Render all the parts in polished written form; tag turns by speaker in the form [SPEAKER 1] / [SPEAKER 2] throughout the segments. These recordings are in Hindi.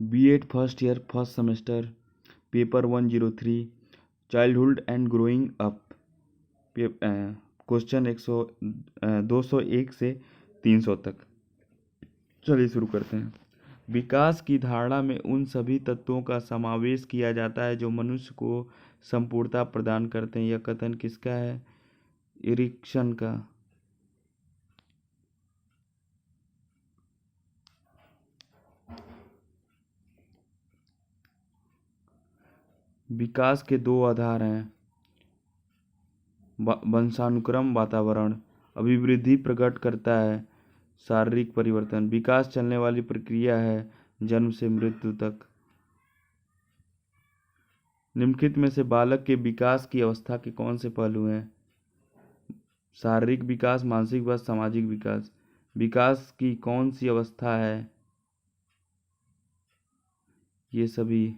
[SPEAKER 1] B.Ed first year first semester paper 103 childhood and growing up question 201 से 300 तक। चलिए शुरू करते हैं। विकास की धारणा में उन सभी तत्वों का समावेश किया जाता है जो मनुष्य को संपूर्णता प्रदान करते हैं। यह कथन किसका है? इरिक्सन का। विकास के दो आधार हैं, वंशानुक्रम, वातावरण। अभिवृद्धि प्रकट करता है शारीरिक परिवर्तन। विकास चलने वाली प्रक्रिया है जन्म से मृत्यु तक। निम्नलिखित में से बालक के विकास की अवस्था के कौन से पहलू हैं? शारीरिक विकास, मानसिक विकास, सामाजिक विकास। विकास की कौन सी अवस्था है? ये सभी।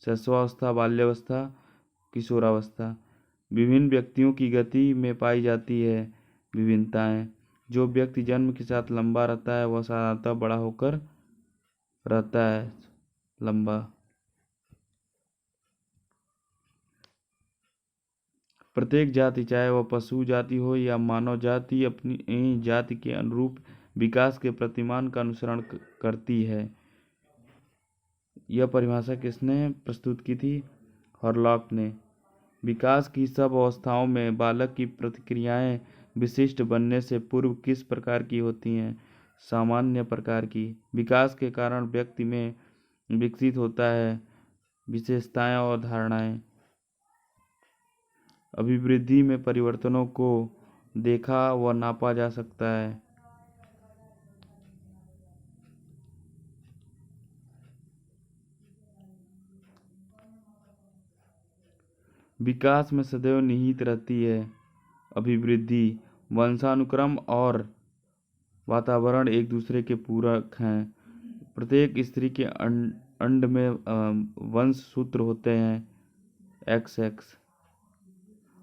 [SPEAKER 1] शिशुअवस्था, बाल्यावस्था, किशोरावस्था। विभिन्न व्यक्तियों की गति में पाई जाती है विभिन्नताएं। जो व्यक्ति जन्म के साथ लंबा रहता है वह साधारणतः बड़ा होकर रहता है लंबा। प्रत्येक जाति, चाहे वह पशु जाति हो या मानव जाति, अपनी जाति के अनुरूप विकास के प्रतिमान का अनुसरण करती है। यह परिभाषा किसने प्रस्तुत की थी? हॉरलॉक ने। विकास की सब अवस्थाओं में बालक की प्रतिक्रियाएं विशिष्ट बनने से पूर्व किस प्रकार की होती हैं? सामान्य प्रकार की। विकास के कारण व्यक्ति में विकसित होता है विशेषताएं और धारणाएं। अभिवृद्धि में परिवर्तनों को देखा व नापा जा सकता है। विकास में सदैव निहित रहती है अभिवृद्धि। वंशानुक्रम और वातावरण एक दूसरे के पूरक हैं। प्रत्येक स्त्री के अंड में वंश सूत्र होते हैं XX,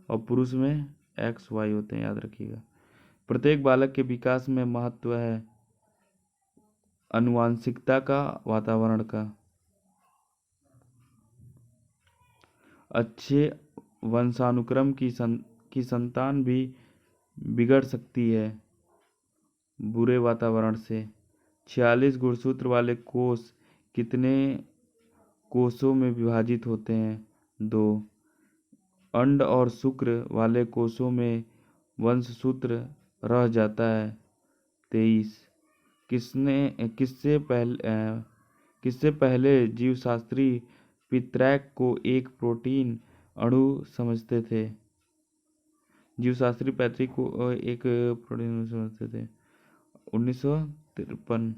[SPEAKER 1] और पुरुष में XY होते हैं, याद रखिएगा। प्रत्येक बालक के विकास में महत्व है आनुवांशिकता का, वातावरण का। अच्छे वंशानुक्रम की संतान भी बिगड़ सकती है बुरे वातावरण से। 46 गुणसूत्र वाले कोष कितने कोषों में विभाजित होते हैं? 2। अंड और शुक्र वाले कोषों में वंशसूत्र रह जाता है 23। किससे पहले जीवशास्त्री पित्रैक को एक प्रोटीन अणु समझते थे? जीवशास्त्री पैतृक को एक प्रोटीन अणु समझते थे 1953।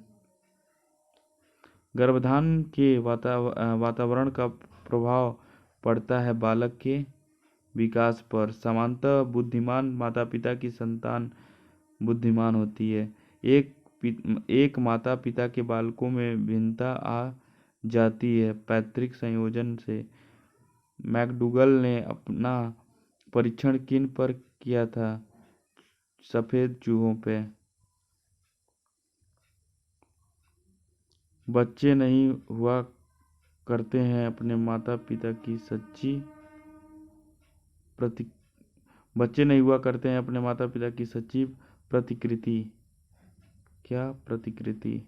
[SPEAKER 1] गर्भाधान के वातावरण का प्रभाव पड़ता है बालक के विकास पर। सामान्यतः बुद्धिमान माता पिता की संतान बुद्धिमान होती है। एक माता पिता के बालकों में भिन्नता आ जाती है पैतृक संयोजन से। मैकडूगल ने अपना परीक्षण किन पर किया था? सफेद चूहों पे। बच्चे नहीं हुआ करते हैं अपने माता पिता की सच्ची प्रतिकृति। क्या प्रतिकृति?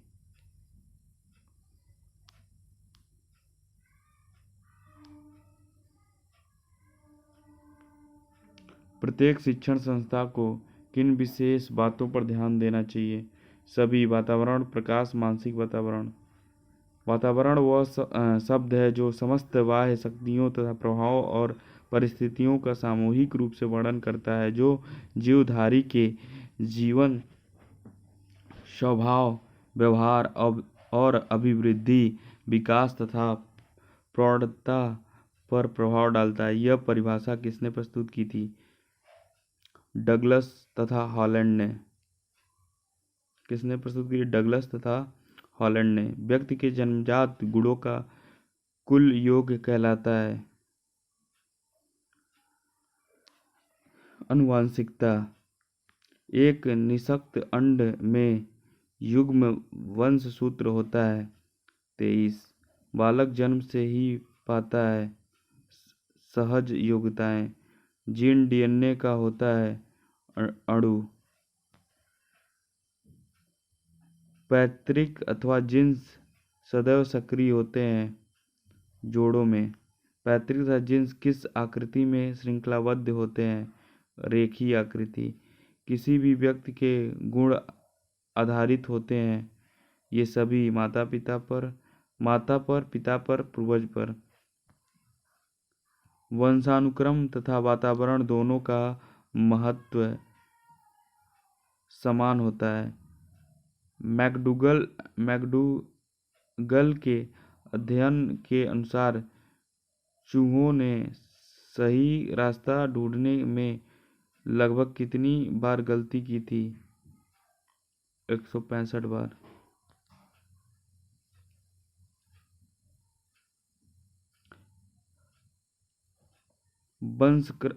[SPEAKER 1] प्रत्येक शिक्षण संस्था को किन विशेष बातों पर ध्यान देना चाहिए? सभी। वातावरण, प्रकाश, मानसिक वातावरण। वातावरण वह शब्द है जो समस्त बाह्य शक्तियों तथा प्रभाव और परिस्थितियों का सामूहिक रूप से वर्णन करता है जो जीवधारी के जीवन, स्वभाव, व्यवहार और अभिवृद्धि, विकास तथा प्रौढ़ता पर प्रभाव डालता है। यह परिभाषा किसने प्रस्तुत की थी? डगलस तथा हॉलैंड ने। किसने प्रस्तुत की? डगलस तथा हॉलैंड ने। व्यक्ति के जन्मजात गुणों का कुल योग कहलाता है आनुवांशिकता। एक निषक्त अंड में युग्म वंशसूत्र होता है 23। बालक जन्म से ही पाता है सहज योग्यताएं। जीन डीएनए का होता है अणु। पैतृक अथवा जीन्स सदैव सक्रिय होते हैं जोड़ों में। पैतृक तथा जीन्स किस आकृति में श्रृंखलाबद्ध होते हैं? रेखीय आकृति। किसी भी व्यक्ति के गुण आधारित होते हैं ये सभी माता पर, पिता पर, पूर्वज पर। वंशानुक्रम तथा वातावरण दोनों का महत्व समान होता है। मैकडूगल के अध्ययन के अनुसार चूहों ने सही रास्ता ढूंढने में लगभग कितनी बार गलती की थी? 165 बार।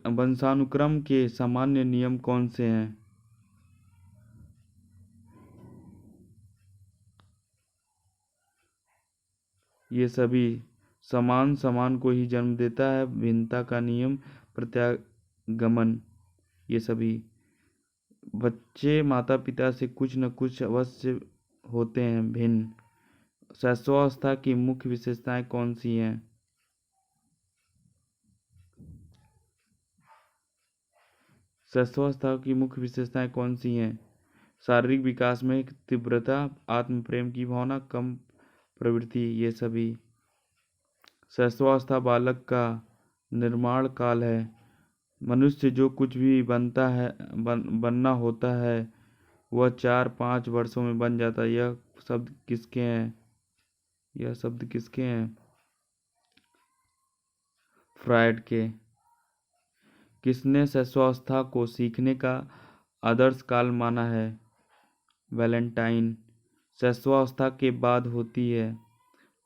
[SPEAKER 1] वंशानुक्रम के सामान्य नियम कौन से हैं? ये सभी समान को ही जन्म देता है। भिन्नता का नियम, प्रत्यागमन। ये सभी बच्चे माता पिता से कुछ न कुछ अवश्य होते हैं भिन्न। शैशवावस्था की मुख्य विशेषताएं कौन सी हैं? शैशवावस्था की मुख्य विशेषताएं कौन सी हैं? शारीरिक विकास में तीव्रता, आत्म प्रेम की भावना, कम प्रवृत्ति। ये सभी शैशवावस्था बालक का निर्माण काल है। मनुष्य जो कुछ भी बनना होता है वह 4-5 वर्षों में बन जाता है। यह शब्द किसके हैं? फ्रायड के। किसने शैशवावस्था को सीखने का आदर्श काल माना है? वैलेंटाइन। शैशवावस्था के बाद होती है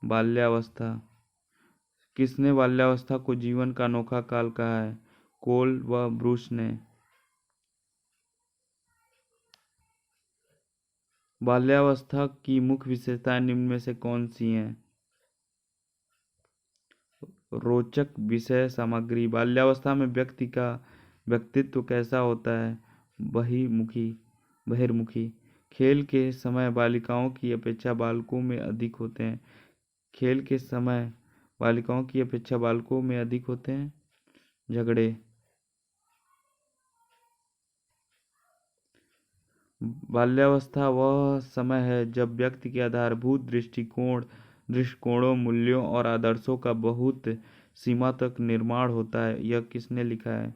[SPEAKER 1] बाल्यावस्था। किसने बाल्यावस्था को जीवन का अनोखा काल कहा है? कोल व ब्रूस ने। बाल्यावस्था की मुख्य विशेषताएं निम्न में से कौन सी हैं? रोचक विषय सामग्री। बाल्यावस्था में व्यक्ति का व्यक्तित्व कैसा होता है? बहिर्मुखी। खेल के समय बालिकाओं की अपेक्षा बालकों में अधिक होते हैं। खेल के समय बालिकाओं की अपेक्षा बालकों में अधिक होते हैं झगड़े। बाल्यावस्था वह समय है जब व्यक्ति के आधारभूत दृष्टिकोणों, मूल्यों और आदर्शों का बहुत सीमा तक निर्माण होता है। यह किसने लिखा है?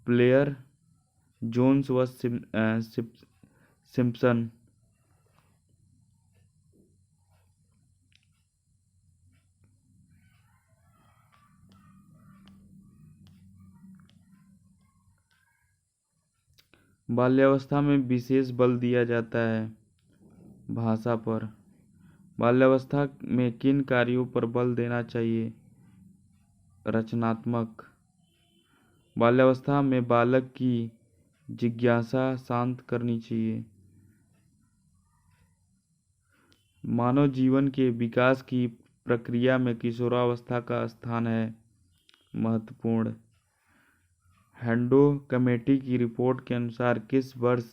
[SPEAKER 1] प्लेयर, जोन्स व सिम्पसन। बाल्यावस्था में विशेष बल दिया जाता है भाषा पर। बाल्यावस्था में किन कार्यों पर बल देना चाहिए? रचनात्मक। बाल्यावस्था में बालक की जिज्ञासा शांत करनी चाहिए। मानव जीवन के विकास की प्रक्रिया में किशोरावस्था का स्थान है महत्वपूर्ण। हैंडो कमेटी की रिपोर्ट के अनुसार किस वर्ष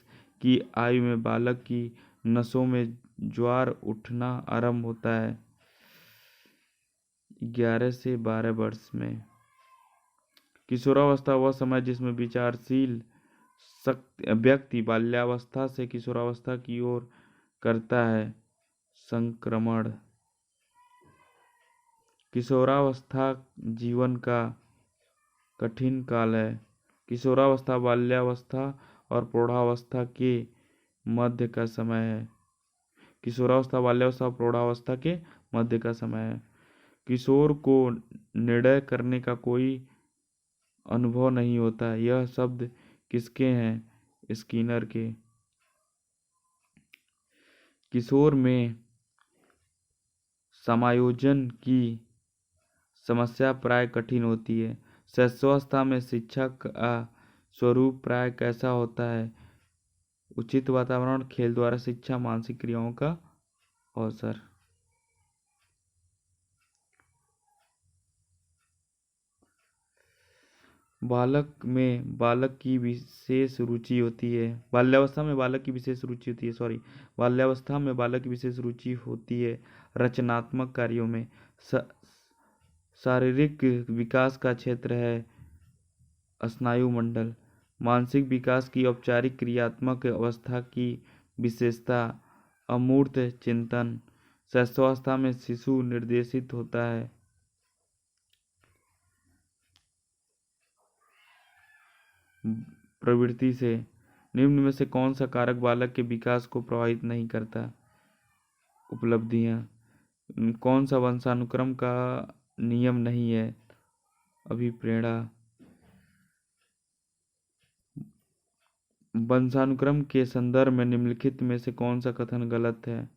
[SPEAKER 1] की आयु में बालक की नसों में ज्वार उठना आरंभ होता है? 11 से 12 वर्ष में। किशोरावस्था वह समय जिसमें विचारशील व्यक्ति बाल्यावस्था से किशोरावस्था की ओर करता है संक्रमण। किशोरावस्था जीवन का कठिन काल है। किशोरावस्था बाल्यावस्था और प्रौढ़ावस्था के मध्य का समय है। किशोरावस्था बाल्यावस्था और प्रौढ़ावस्था के मध्य का समय है। किशोर को निर्णय करने का कोई अनुभव नहीं होता। यह शब्द किसके हैं? स्किनर के। किशोर में समायोजन की समस्या प्राय कठिन होती है। शैशवावस्था में शिक्षा का स्वरूप प्राय कैसा होता है? उचित वातावरण, खेल द्वारा शिक्षा, मानसिक क्रियाओं का अवसर। बालक की विशेष रुचि होती है। बाल्यावस्था में बालक की विशेष रुचि होती है, बाल्यावस्था में बालक की विशेष रुचि होती है रचनात्मक कार्यों में। शारीरिक विकास का क्षेत्र है स्नायु मंडल। मानसिक विकास की औपचारिक क्रियात्मक अवस्था की विशेषता अमूर्त चिंतन। शैशवावस्था में शिशु निर्देशित होता है प्रवृत्ति से। निम्न में से कौन सा कारक बालक के विकास को प्रभावित नहीं करता? उपलब्धियां। कौन सा वंशानुक्रम का नियम नहीं है? अभिप्रेरणा। वंशानुक्रम के संदर्भ में निम्नलिखित में से कौन सा कथन गलत है?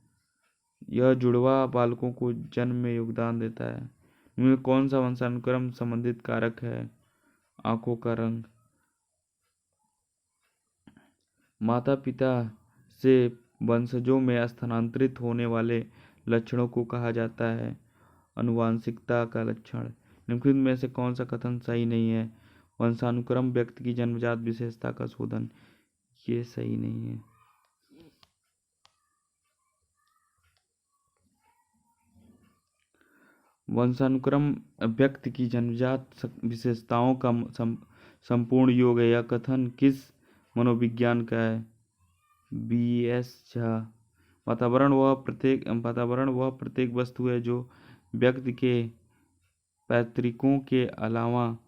[SPEAKER 1] यह जुड़वा बालकों को जन्म में योगदान देता है। इनमें कौन सा वंशानुक्रम संबंधित कारक है? आंखों का रंग। माता पिता से वंशजों में स्थानांतरित होने वाले लक्षणों को कहा जाता है आनुवांशिकता का लक्षण। निम्नलिखित में से कौन सा कथन सही नहीं है? वंशानुक्रम व्यक्ति की जन्मजात विशेषता का शोधन। ये सही नहीं है। वंशानुक्रम व्यक्ति की जन्मजात विशेषताओं का संपूर्ण योग है। यह कथन किस मनोविज्ञान का है? B.S. झा। वातावरण वह प्रत्येक वस्तु है जो व्यक्ति के पैतृकों के अलावा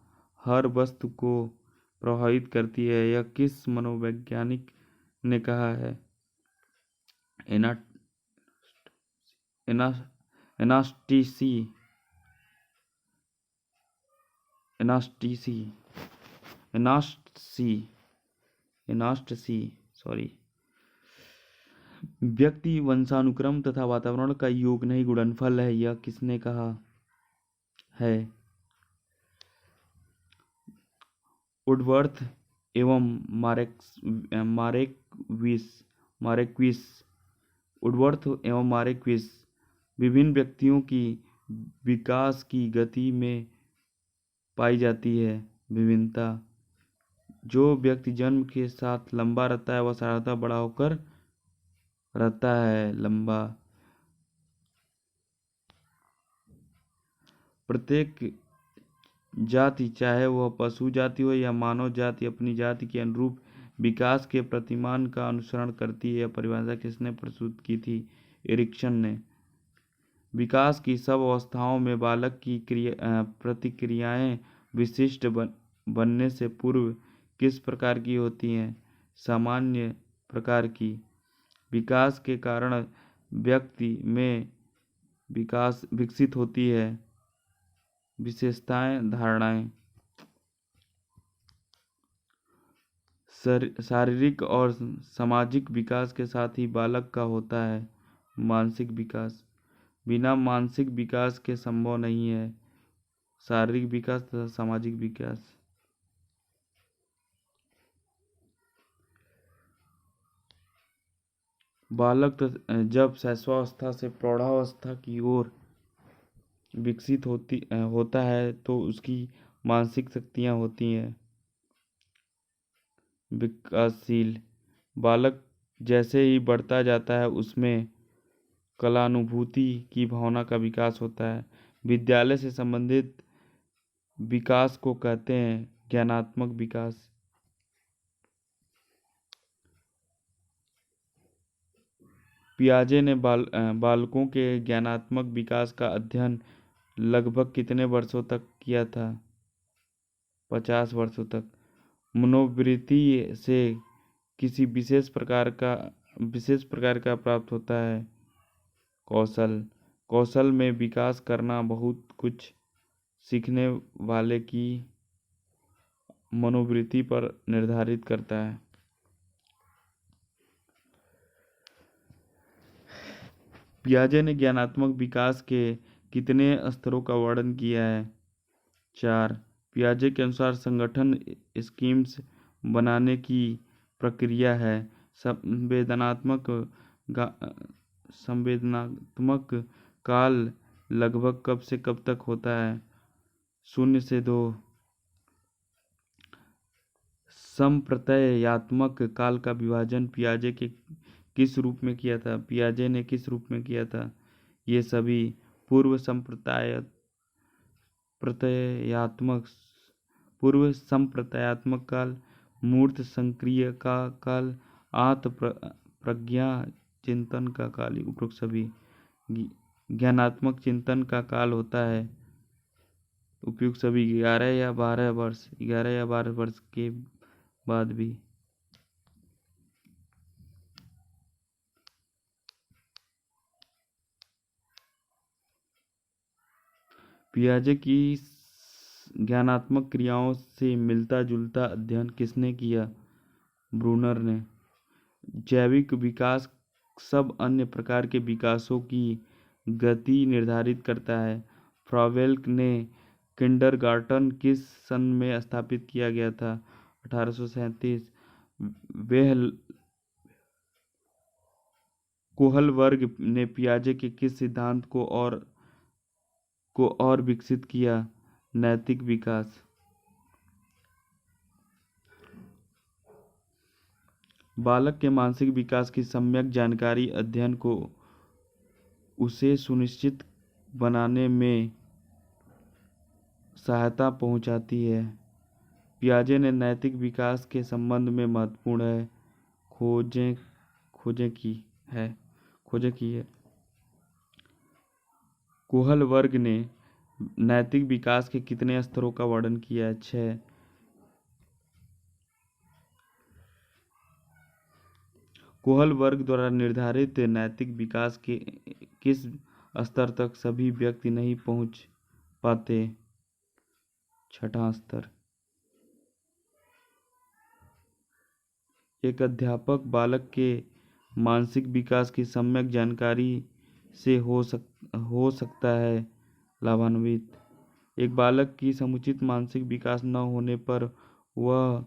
[SPEAKER 1] हर वस्तु को प्रभावित करती है। यह किस मनोवैज्ञानिक ने कहा है? व्यक्ति वंशानुक्रम तथा वातावरण का योग नहीं गुणनफल है। यह किसने कहा है? वुडवर्थ एवं मारेक्विस। विभिन्न व्यक्तियों की विकास की गति में पाई जाती है विभिन्नता। जो व्यक्ति जन्म के साथ लंबा रहता है वह साधारणतः बड़ा होकर रहता है लंबा। प्रत्येक जाति, चाहे वह पशु जाति हो या मानव जाति, अपनी जाति के अनुरूप विकास के प्रतिमान का अनुसरण करती है। परिभाषा किसने प्रस्तुत की थी? एरिक्सन ने। विकास की सब अवस्थाओं में बालक की प्रतिक्रियाएं विशिष्ट बनने से पूर्व किस प्रकार की होती हैं? सामान्य प्रकार की। विकास के कारण व्यक्ति में विकसित होती है विशेषताएं, धारणाएं। शारीरिक और सामाजिक विकास के साथ ही बालक का होता है मानसिक विकास। बिना मानसिक विकास के संभव नहीं है शारीरिक विकास तथा सामाजिक विकास। बालक जब शैशवावस्था से प्रौढ़ावस्था की ओर विकसित होता है तो उसकी मानसिक शक्तियां होती हैं विकासशील। बालक जैसे ही बढ़ता जाता है उसमें कलानुभूति की भावना का विकास होता है। विद्यालय से संबंधित विकास को कहते हैं ज्ञानात्मक विकास। पियाजे ने बालकों के ज्ञानात्मक विकास का अध्ययन लगभग कितने वर्षों तक किया था? 50 वर्षों तक। मनोवृत्ति से किसी विशेष प्रकार का प्राप्त होता है कौशल में विकास करना बहुत कुछ सीखने वाले की मनोवृत्ति पर निर्धारित करता है। पियाजे ने ज्ञानात्मक विकास के कितने स्तरों का वर्णन किया है? 4। पियाजे के अनुसार संगठन स्कीम्स बनाने की प्रक्रिया है। संवेदनात्मक काल लगभग कब से कब तक होता है? 0 से 2। संप्रत्ययात्मक काल का विभाजन पियाजे के किस रूप में किया था? पियाजे ने किस रूप में किया था? ये सभी पूर्व प्रत्ययात्मक पूर्व संप्रत्ययात्मक काल, मूर्त संक्रिय का काल, आत्म प्रज्ञा चिंतन का काल, उपरोक्त सभी ज्ञानात्मक चिंतन का काल होता है। उपयुक्त सभी 11 या 12 वर्ष, 11 या 12 वर्ष के बाद भी। पियाजे की ज्ञानात्मक क्रियाओं से मिलता जुलता अध्ययन किसने किया? ब्रूनर ने। जैविक विकास सब अन्य प्रकार के विकासों की गति निर्धारित करता है। फ्रावेल ने किंडरगार्टन किस सन में स्थापित किया गया था? 1837। वह कोहलबर्ग ने पियाजे के किस सिद्धांत को और विकसित किया? नैतिक विकास। बालक के मानसिक विकास की सम्यक जानकारी अध्ययन को उसे सुनिश्चित बनाने में सहायता पहुंचाती है। पियाजे ने नैतिक विकास के संबंध में महत्वपूर्ण है खोजें की है। कोहलबर्ग ने नैतिक विकास के कितने स्तरों का वर्णन किया है? 6। कोहलबर्ग द्वारा निर्धारित नैतिक विकास के किस स्तर तक सभी व्यक्ति नहीं पहुंच पाते? 6वां स्तर। एक अध्यापक बालक के मानसिक विकास की सम्यक जानकारी से हो सकता है लाभान्वित। एक बालक की समुचित मानसिक विकास न होने पर वह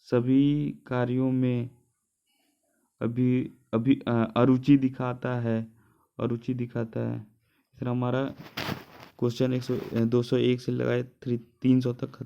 [SPEAKER 1] सभी कार्यों में अरुचि दिखाता है। फिर हमारा क्वेश्चन 201 से लगाए 300 तक खत्म।